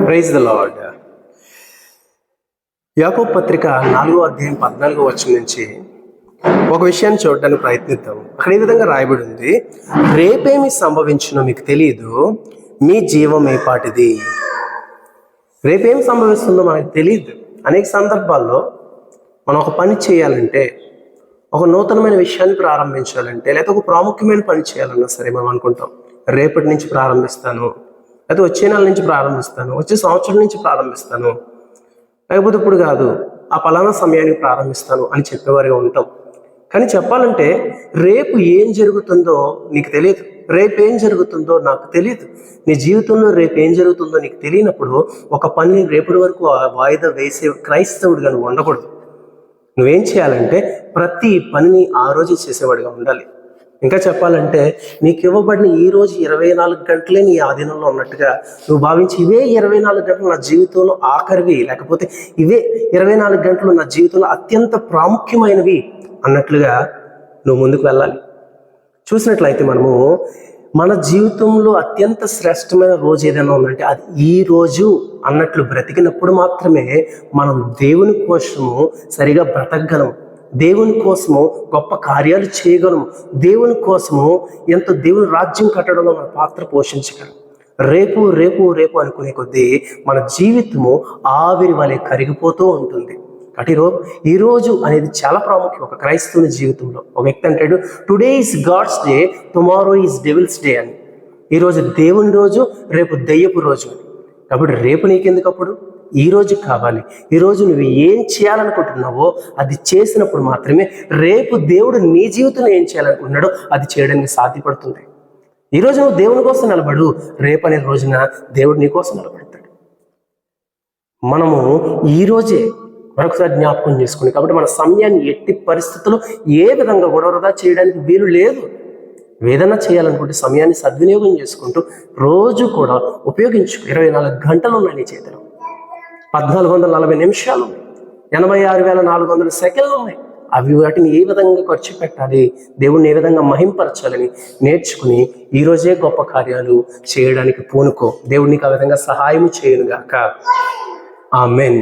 Praise the lord. యాకోబు పత్రిక 4వ అధ్యాయం 14వ వచనం నుంచి ఒక విషయాన్ని చూడడానికి ప్రయత్నిద్దాం. అక్కడ ఈ విధంగా రాయబడి ఉంది, రేపేమి సంభవించునో మీకు తెలియదు, మీ జీవం ఏ పాటిది. రేపేం సంభవిస్తుందో మనకు తెలియదు. అనేక సందర్భాల్లో మనం ఒక పని చేయాలంటే, ఒక నూతనమైన విషయాన్ని ప్రారంభించాలంటే, లేదా ఒక ప్రాముఖ్యమైన పని చేయాలన్నా సరే మనం అనుకుంటాం, రేపటి నుంచి ప్రారంభిస్తాను, లేకపోతే వచ్చే నెల నుంచి ప్రారంభిస్తాను, వచ్చే సంవత్సరం నుంచి ప్రారంభిస్తాను, లేకపోతే ఇప్పుడు కాదు ఆ పలానా సమయానికి ప్రారంభిస్తాను అని చెప్పేవారిగా ఉంటాం. కానీ చెప్పాలంటే రేపు ఏం జరుగుతుందో నీకు తెలియదు, రేపు ఏం జరుగుతుందో నాకు తెలియదు. నీ జీవితంలో రేపు ఏం జరుగుతుందో నీకు తెలియనప్పుడు ఒక పని రేపటి వరకు వాయిదా వేసే క్రైస్తవుడిగా నువ్వు ఉండకూడదు. నువ్వేం చేయాలంటే ప్రతి పనిని ఆ రోజు చేసేవాడిగా ఉండాలి. ఇంకా చెప్పాలంటే నీకు ఇవ్వబడిన ఈ రోజు 24 గంటలే నీ ఆధీనంలో ఉన్నట్టుగా నువ్వు భావించి, ఇవే 24 గంటలు నా జీవితంలో ఆఖరివి, లేకపోతే ఇవే 24 గంటలు నా జీవితంలో అత్యంత ప్రాముఖ్యమైనవి అన్నట్లుగా నువ్వు ముందుకు వెళ్ళాలి. చూసినట్లయితే మనము మన జీవితంలో అత్యంత శ్రేష్టమైన రోజు ఏదైనా ఉందంటే అది ఈ రోజు అన్నట్లు బ్రతికినప్పుడు మాత్రమే మనం దేవుని కోసము సరిగా బ్రతకగలము, దేవుని కోసము గొప్ప కార్యాలు చేయగలము, దేవుని కోసము ఎంతో దేవుని రాజ్యం కట్టడంలో మన పాత్ర పోషించగలం. రేపు రేపు రేపు అనుకునే కొద్దీ మన జీవితము ఆవిరి వలె కరిగిపోతూ ఉంటుంది. కాబట్టి ఈ రోజు అనేది చాలా ప్రాముఖ్యం ఒక క్రైస్తవుని జీవితంలో. ఒక వ్యక్తి అంటాడు, today is God's day, tomorrow is devil's day అని. ఈరోజు దేవుని రోజు, రేపు దెయ్యపు రోజు. కాబట్టి రేపు నీకెందుకు, అప్పుడు ఈ రోజు కావాలి. ఈరోజు నువ్వు ఏం చేయాలనుకుంటున్నావో అది చేసినప్పుడు మాత్రమే రేపు దేవుడు నీ జీవితంలో ఏం చేయాలనుకుంటున్నాడో అది చేయడానికి సాధ్యపడుతుంది. ఈరోజు నువ్వు దేవుని కోసం నిలబడు, రేపు అనే రోజున దేవుడు నీ కోసం నిలబడతాడు. మనము ఈ రోజే మరొకసారి జ్ఞాపకం చేసుకుని, కాబట్టి మన సమయాన్ని ఎట్టి పరిస్థితుల్లో ఏ విధంగా కూడా వృధా చేయడానికి వీలు లేదు. ఏదైనా చేయాలనుకుంటే సమయాన్ని సద్వినియోగం చేసుకుంటూ రోజు కూడా ఉపయోగించుకో. 24 గంటలు ఉన్నాయి నీ చేతిలో, 1440 నిమిషాలు ఉన్నాయి, 86,400 సెకండ్లు ఉన్నాయి. అవి వాటిని ఏ విధంగా ఖర్చు పెట్టాలి, దేవుణ్ణి ఏ విధంగా మహింపరచాలని నేర్చుకుని ఈరోజే గొప్ప కార్యాలు చేయడానికి పూనుకో. దేవుడు నీకు ఆ విధంగా సహాయం చేయనుగాక. ఆమేన్.